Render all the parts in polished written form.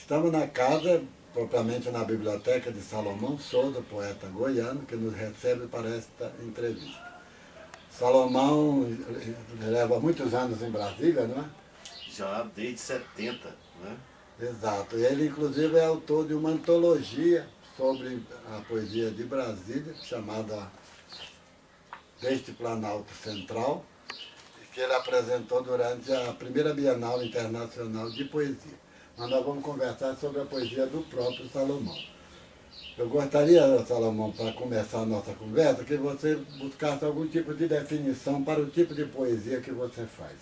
Estamos na casa, propriamente na Biblioteca de Salomão Souza, poeta goiano, que nos recebe para esta entrevista. Salomão leva muitos anos em Brasília, não é? Já desde 70, né? Exato. Ele, inclusive, é autor de uma antologia sobre a poesia de Brasília, chamada Deste Planalto Central, que ele apresentou durante a primeira Bienal Internacional de Poesia. Mas nós vamos conversar sobre a poesia do próprio Salomão. Eu gostaria, Salomão, para começar a nossa conversa, que você buscasse algum tipo de definição para o tipo de poesia que você faz.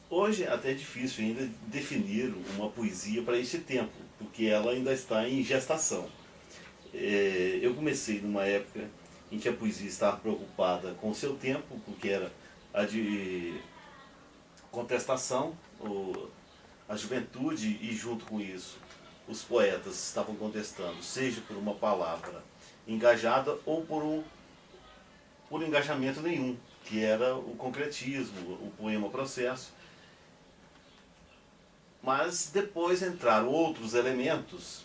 Hoje até é difícil ainda definir uma poesia para este tempo, porque ela ainda está em gestação. Eu comecei numa época em que a poesia estava preocupada com o seu tempo, porque era a de contestação, a juventude, e junto com isso os poetas estavam contestando, seja por uma palavra engajada ou por engajamento nenhum, que era o concretismo, o poema processo. Mas depois entraram outros elementos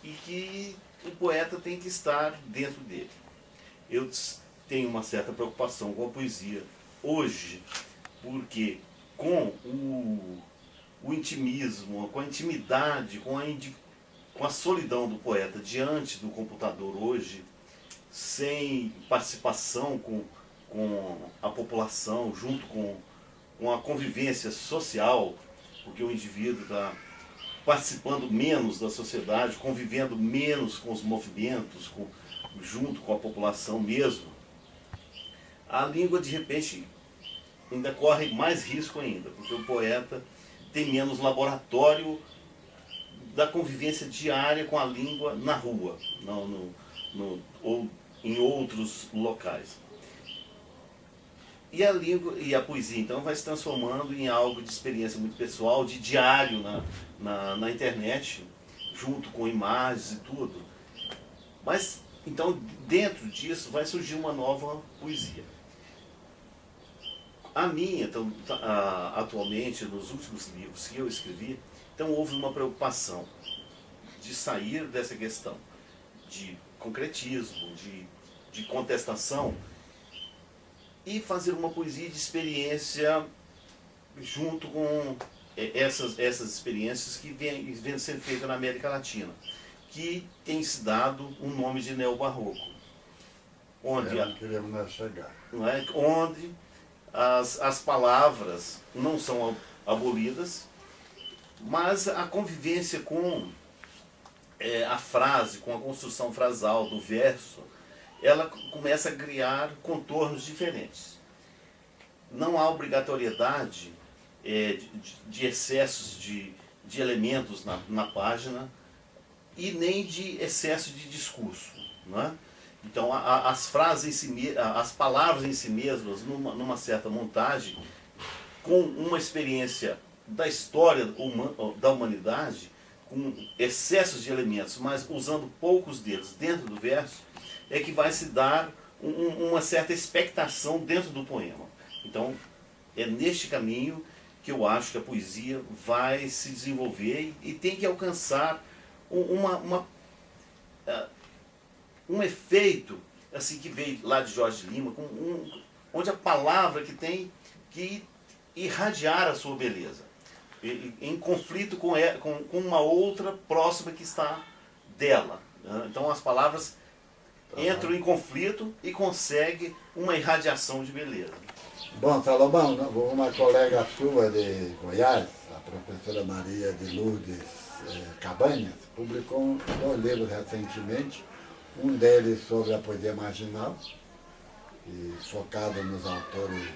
e que o poeta tem que estar dentro dele. Eu tenho uma certa preocupação com a poesia hoje, porque com o intimismo, com a intimidade, com a solidão do poeta diante do computador hoje, sem participação com a população, junto com a convivência social, porque o indivíduo está participando menos da sociedade, convivendo menos com os movimentos, junto com a população mesmo, a língua de repente ainda corre mais risco ainda, porque o poeta tem menos laboratório da convivência diária com a língua na rua, ou em outros locais. E a língua e a poesia, então, vai se transformando em algo de experiência muito pessoal, de diário na internet, junto com imagens e tudo. Mas, então, dentro disso vai surgir uma nova poesia. A minha, então, atualmente, nos últimos livros que eu escrevi, então houve uma preocupação de sair dessa questão de concretismo, de contestação, e fazer uma poesia de experiência junto com essas experiências que vêm sendo feitas na América Latina, que tem se dado um nome de neobarroco. Onde queremos chegar. Não é? Onde as palavras não são abolidas, mas a convivência com a frase, com a construção frasal do verso, ela começa a criar contornos diferentes. Não há obrigatoriedade de excessos de elementos na página e nem de excesso de discurso, não é? Então as frases em si, as palavras em si mesmas, numa certa montagem, com uma experiência da história da humanidade, com excessos de elementos, mas usando poucos deles dentro do verso, é que vai se dar uma certa expectação dentro do poema. Então, é neste caminho que eu acho que a poesia vai se desenvolver e tem que alcançar um efeito assim que veio lá de Jorge Lima, onde a palavra que tem que irradiar a sua beleza, em conflito com uma outra próxima que está dela. Então as palavras entram em conflito e conseguem uma irradiação de beleza. Bom, Salomão, uma colega sua de Goiás, a professora Maria de Lourdes Cabanhas, publicou 2 livros recentemente, um deles sobre a poesia marginal, focado nos autores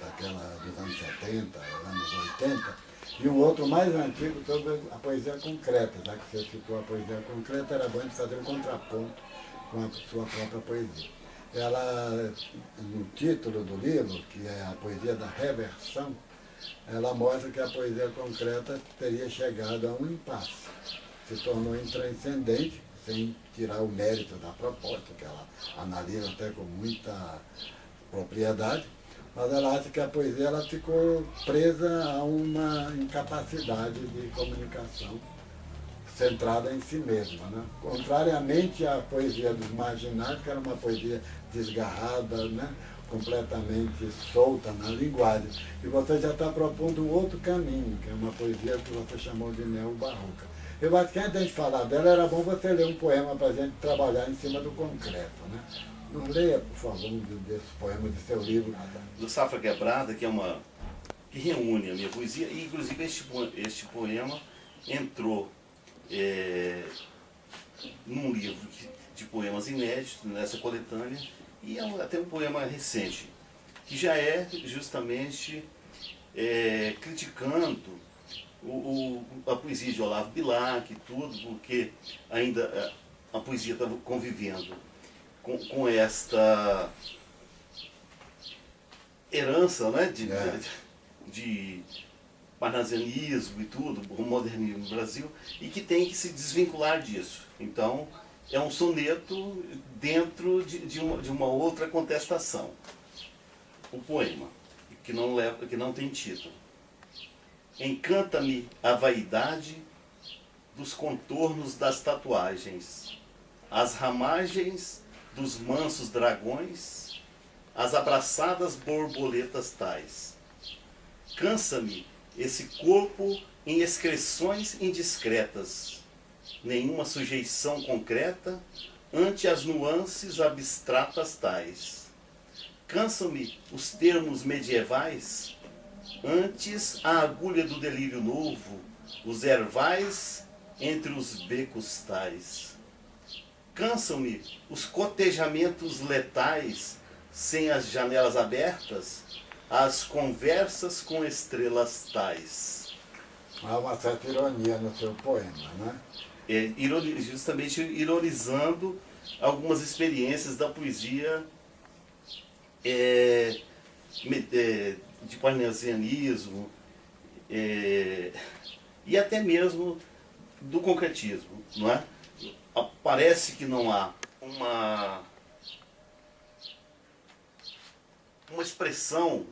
dos anos 70, anos 80, e um outro mais antigo sobre a poesia concreta, já que você citou a poesia concreta, era bom de fazer um contraponto com a sua própria poesia. Ela, no título do livro, que é a poesia da reversão, ela mostra que a poesia concreta teria chegado a um impasse, se tornou intranscendente, sem tirar o mérito da proposta, que ela analisa até com muita propriedade, mas ela acha que a poesia ela ficou presa a uma incapacidade de comunicação centrada em si mesma, né? Contrariamente à poesia dos marginais, que era uma poesia desgarrada, né? Completamente solta na linguagem. E você já está propondo um outro caminho, que é uma poesia que você chamou de neobarroca. Eu acho que antes de a gente falar dela, era bom você ler um poema para a gente trabalhar em cima do concreto, né? Nos leia, por favor, um desses poemas de seu livro. Do Safra Quebrada, que reúne a minha poesia, e inclusive este poema entrou num livro de poemas inéditos, nessa coletânea, e é até um poema recente, que já é justamente criticando a poesia de Olavo Bilac e tudo, porque ainda a poesia estava convivendo com esta herança, né, de parnasianismo e tudo, o modernismo no Brasil, e que tem que se desvincular disso. Então, é um soneto dentro de uma outra contestação. O poema, que não tem título. Encanta-me a vaidade dos contornos das tatuagens, as ramagens dos mansos dragões, as abraçadas borboletas tais. Cansa-me esse corpo em excreções indiscretas, nenhuma sujeição concreta ante as nuances abstratas tais. Cansam-me os termos medievais, antes a agulha do delírio novo, os ervais entre os becos tais. Cansam-me os cotejamentos letais, sem as janelas abertas, as conversas com estrelas tais. Há uma certa ironia no seu poema, né? Justamente ironizando algumas experiências da poesia de parnasianismo e até mesmo do concretismo, não é? Parece que não há uma expressão,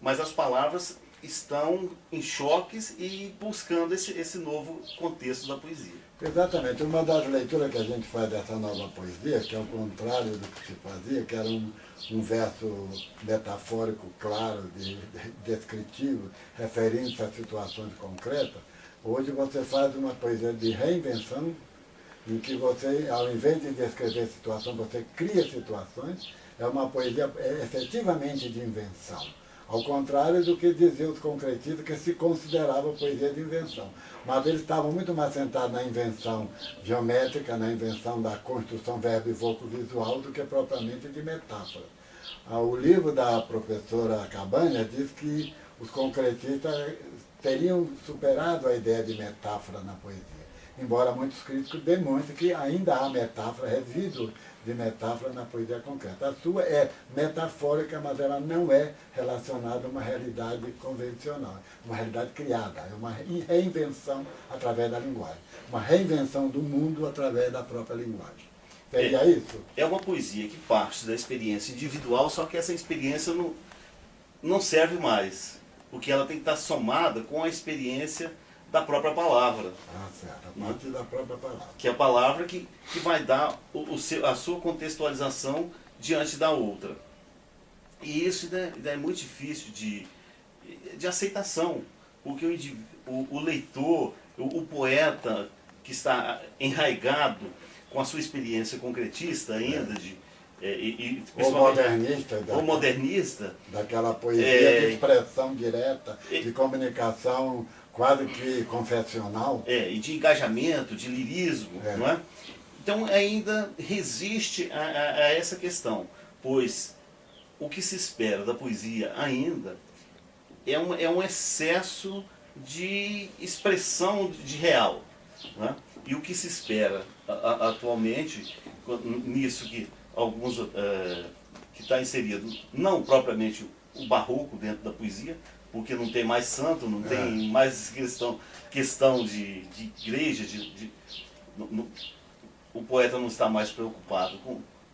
mas as palavras estão em choques e buscando esse novo contexto da poesia. Exatamente. Uma das leituras que a gente faz dessa nova poesia, que é o contrário do que se fazia, que era um verso metafórico claro, descritivo, referindo-se a situações concretas, hoje você faz uma poesia de reinvenção, em que você, ao invés de descrever situações, você cria situações. É uma poesia efetivamente de invenção. Ao contrário do que diziam os concretistas, que se considerava poesia de invenção. Mas eles estavam muito mais sentados na invenção geométrica, na invenção da construção verbo-visual, do que propriamente de metáfora. O livro da professora Cabanha diz que os concretistas teriam superado a ideia de metáfora na poesia, embora muitos críticos demonstrem que ainda há metáfora, resíduo de metáfora na poesia concreta. A sua é metafórica, mas ela não é relacionada a uma realidade convencional, uma realidade criada, é uma reinvenção através da linguagem, uma reinvenção do mundo através da própria linguagem. Seria isso? É uma poesia que parte da experiência individual, só que essa experiência não serve mais, porque ela tem que estar somada com a experiência da própria palavra. Certo, a partir da própria palavra. Que é a palavra que vai dar a sua contextualização diante da outra. E isso é muito difícil de aceitação, porque o leitor, o poeta que está enraigado com a sua experiência concretista ainda, ou modernista, daquela poesia de expressão direta, de comunicação quase que confessional. E de engajamento, de lirismo, não é? Então ainda resiste a essa questão, pois o que se espera da poesia ainda é um excesso de expressão de real, não é? E o que se espera atualmente, nisso que alguns que está inserido, não propriamente o barroco dentro da poesia, porque não tem mais santo, não tem mais questão de igreja, o poeta não está mais preocupado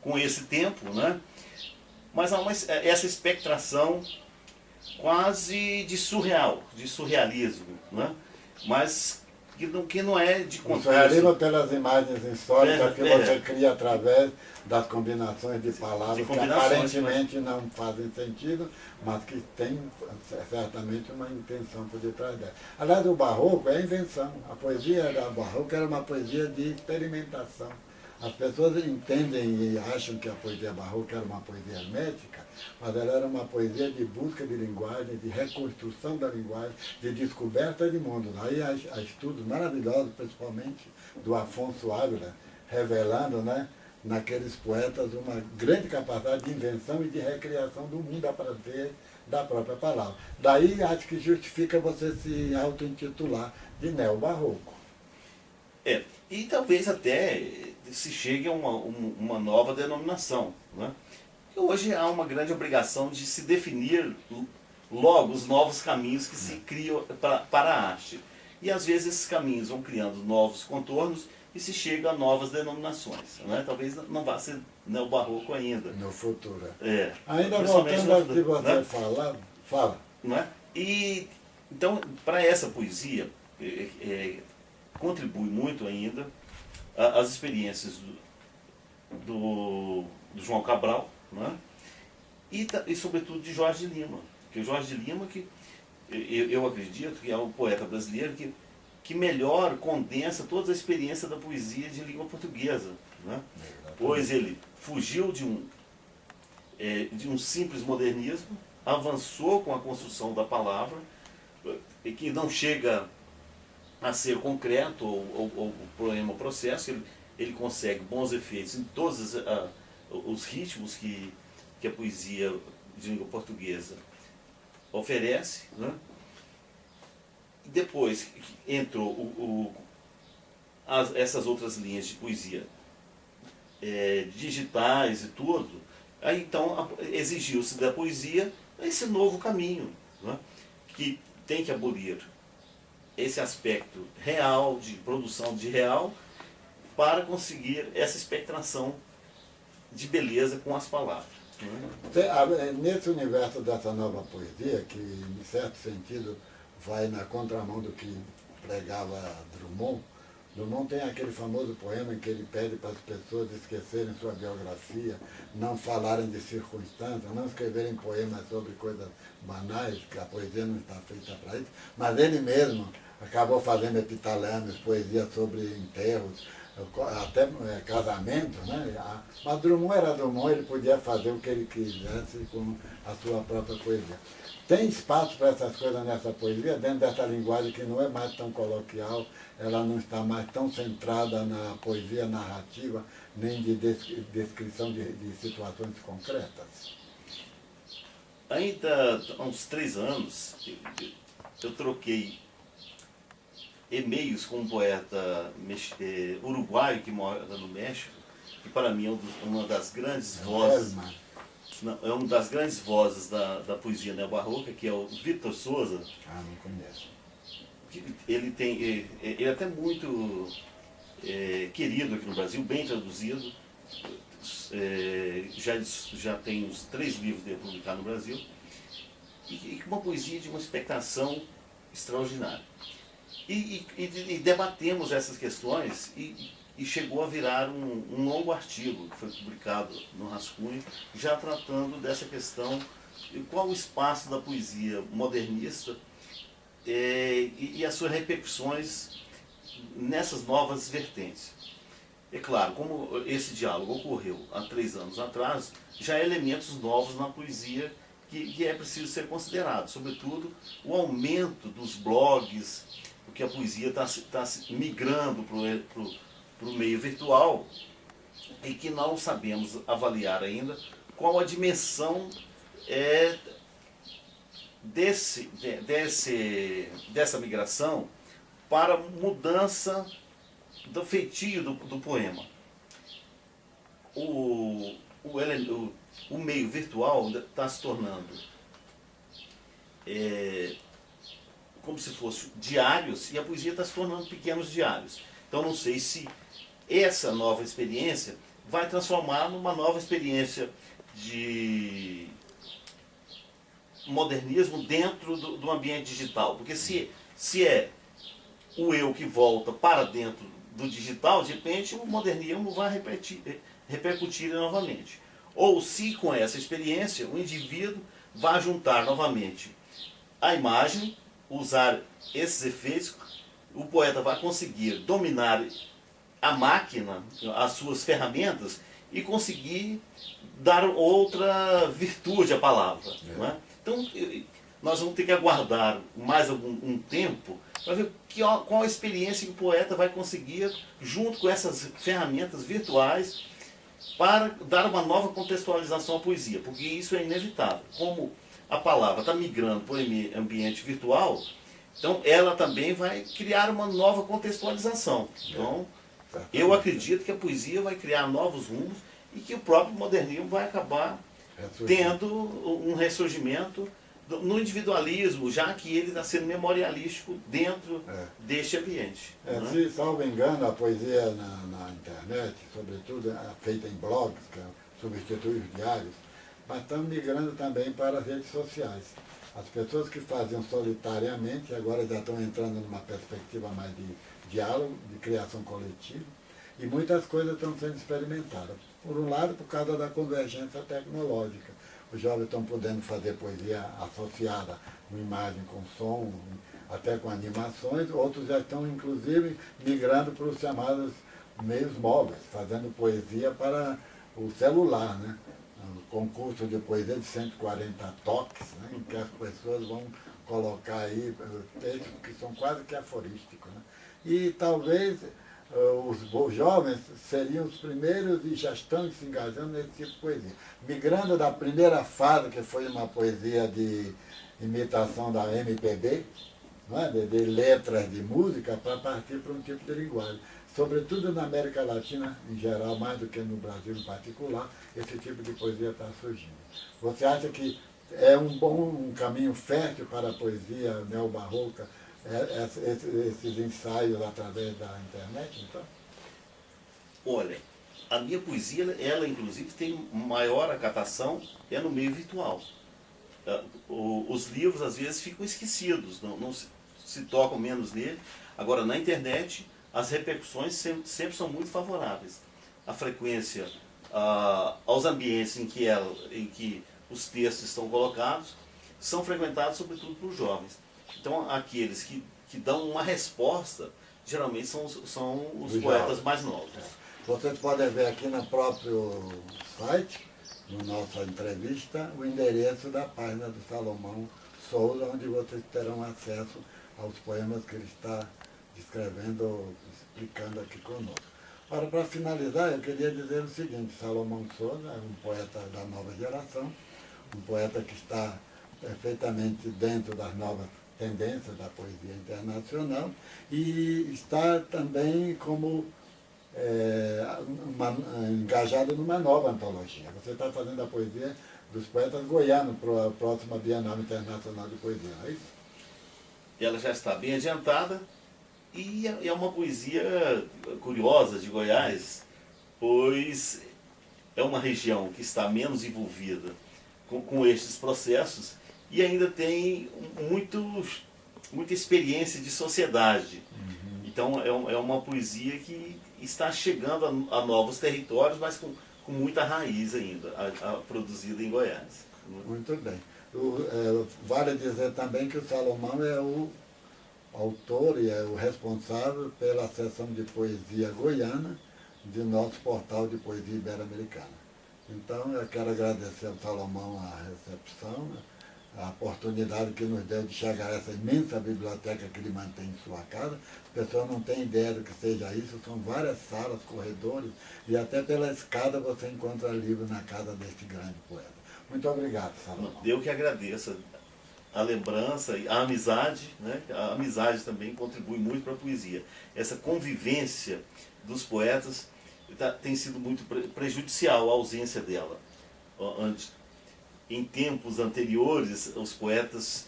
com esse tempo, né? mas há essa espectração quase de surrealismo, né? Mas que não é de O contexto. surrealismo pelas imagens históricas que você cria através das combinações de palavras que aparentemente não fazem sentido, mas que tem certamente uma intenção por detrás dela. Aliás, o barroco é invenção. A poesia da barroco era uma poesia de experimentação. As pessoas entendem e acham que a poesia barroca era uma poesia hermética, mas ela era uma poesia de busca de linguagem, de reconstrução da linguagem, de descoberta de mundos. Aí há estudos maravilhosos, principalmente do Afonso Ávila, revelando, né, naqueles poetas uma grande capacidade de invenção e de recriação do mundo a prazer da própria palavra. Daí acho que justifica você se auto-intitular de neobarroco. E talvez até se chegue a uma nova denominação, né? E hoje há uma grande obrigação de se definir logo os novos caminhos que se criam para a arte. E às vezes esses caminhos vão criando novos contornos e se chega a novas denominações, né? Talvez não vá ser neobarroco ainda. No futuro. Ainda voltando ao que você, né, fala. Né? E, então, para essa poesia, contribui muito ainda as experiências do João Cabral, né? E sobretudo de Jorge de Lima. Que o Jorge de Lima, que eu acredito que é o poeta brasileiro que melhor condensa toda a experiência da poesia de língua portuguesa, né? Pois ele fugiu de um simples modernismo, avançou com a construção da palavra, que não chega a ser concreto ou poema ou processo. Ele consegue bons efeitos em todos os ritmos que a poesia de língua portuguesa oferece, né? E depois entrou essas outras linhas de poesia digitais e tudo, aí então exigiu-se da poesia esse novo caminho, né? Que tem que abolir esse aspecto real, de produção de real, para conseguir essa espectração de beleza com as palavras. Nesse universo dessa nova poesia, que em certo sentido vai na contramão do que pregava Drummond, Drummond tem aquele famoso poema em que ele pede para as pessoas esquecerem sua biografia, não falarem de circunstâncias, não escreverem poemas sobre coisas banais, que a poesia não está feita para isso, mas ele mesmo acabou fazendo epitalemas, poesia sobre enterros, até casamento, né? Mas Drummond era Drummond, ele podia fazer o que ele quisesse com a sua própria poesia. Tem espaço para essas coisas nessa poesia, dentro dessa linguagem que não é mais tão coloquial, ela não está mais tão centrada na poesia narrativa, nem de descrição de situações concretas. Ainda há uns 3 anos, eu troquei e-mails com um poeta uruguaio que mora no México, que para mim é uma das grandes vozes, é uma das grandes vozes da poesia neobarroca, que é o Vítor Souza. Não conheço. Ele é até muito querido aqui no Brasil, bem traduzido. Já tem uns 3 livros dele publicados no Brasil. E uma poesia de uma expectação extraordinária. E debatemos essas questões e chegou a virar um longo artigo que foi publicado no Rascunho, já tratando dessa questão, qual o espaço da poesia modernista e as suas repercussões nessas novas vertentes. É claro, como esse diálogo ocorreu há 3 anos atrás, já há elementos novos na poesia que é preciso ser considerado, sobretudo o aumento dos blogs, porque a poesia está migrando para o meio virtual e que não sabemos avaliar ainda qual a dimensão dessa migração para mudança do feitio do poema. O meio virtual está se tornando como se fosse diários, e a poesia está se tornando pequenos diários. Então não sei se essa nova experiência vai transformar numa nova experiência de modernismo dentro do ambiente digital. Porque se é o eu que volta para dentro do digital, de repente o modernismo vai repercutir novamente. Ou se com essa experiência o indivíduo vai juntar novamente a imagem, usar esses efeitos, o poeta vai conseguir dominar a máquina, as suas ferramentas, e conseguir dar outra virtude à palavra. Não é? Então, nós vamos ter que aguardar mais um tempo para ver qual a experiência que o poeta vai conseguir, junto com essas ferramentas virtuais, para dar uma nova contextualização à poesia, porque isso é inevitável. Como a palavra está migrando para o ambiente virtual, então ela também vai criar uma nova contextualização. Então, eu acredito que a poesia vai criar novos rumos e que o próprio modernismo vai acabar tendo um ressurgimento no individualismo, já que ele está sendo memorialístico dentro deste ambiente. Se, salvo engano, a poesia na internet, sobretudo feita em blogs, que substitui os diários, mas estamos migrando também para as redes sociais. As pessoas que faziam solitariamente agora já estão entrando numa perspectiva mais de diálogo, de criação coletiva, e muitas coisas estão sendo experimentadas. Por um lado, por causa da convergência tecnológica. Os jovens estão podendo fazer poesia associada com imagem, com som, até com animações. Outros já estão, inclusive, migrando para os chamados meios móveis, fazendo poesia para o celular, né? Um concurso de poesia de 140 toques, né? Em que as pessoas vão colocar aí textos que são quase que aforísticos, né? E talvez os jovens seriam os primeiros e já estão se engajando nesse tipo de poesia. Migrando da primeira fase, que foi uma poesia de imitação da MPB, não é? de letras de música, para partir para um tipo de linguagem. Sobretudo na América Latina, em geral, mais do que no Brasil em particular, esse tipo de poesia está surgindo. Você acha que é um caminho fértil para a poesia neobarroca, esses ensaios através da internet, então? Olha, a minha poesia, ela inclusive tem maior acatação no meio virtual. Os livros às vezes ficam esquecidos, não se tocam menos nele. Agora, na internet, as repercussões sempre são muito favoráveis. A frequência aos ambientes em que os textos estão colocados são frequentados sobretudo por jovens. Então, aqueles que dão uma resposta, geralmente são os poetas mais novos. Vocês podem ver aqui no próprio site, na nossa entrevista, o endereço da página do Salomão Souza, onde vocês terão acesso aos poemas que ele está descrevendo, explicando aqui conosco. Ora, para finalizar, eu queria dizer o seguinte: Salomão Souza é um poeta da nova geração, um poeta que está perfeitamente dentro das novas tendências da poesia internacional e está também como engajado numa nova antologia. Você está fazendo a poesia dos poetas goianos para a próxima Bienal Internacional de Poesia, não é isso? Ela já está bem adiantada e é uma poesia curiosa de Goiás, pois é uma região que está menos envolvida com estes processos e ainda tem muita experiência de sociedade. Então é uma poesia que está chegando a novos territórios, mas com muita raiz ainda, produzida em Goiás. Muito bem. Vale dizer também que o Salomão é o autor e é o responsável pela seção de poesia goiana de nosso portal de poesia ibero-americana. Então eu quero agradecer ao Salomão a recepção, a oportunidade que nos deu de chegar a essa imensa biblioteca que ele mantém em sua casa. As pessoas não têm ideia do que seja isso, são várias salas, corredores, e até pela escada você encontra livros na casa deste grande poeta. Muito obrigado, Salomão. Eu que agradeço a lembrança e a amizade, né? A amizade também contribui muito para a poesia. Essa convivência dos poetas tem sido muito prejudicial, a ausência dela. Em tempos anteriores, os poetas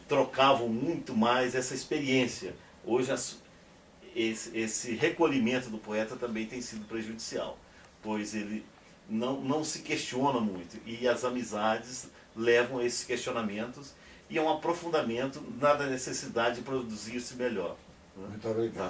trocavam muito mais essa experiência. Hoje, esse recolhimento do poeta também tem sido prejudicial, pois ele não se questiona muito. E as amizades levam a esses questionamentos e a um aprofundamento na necessidade de produzir-se melhor. Muito obrigado.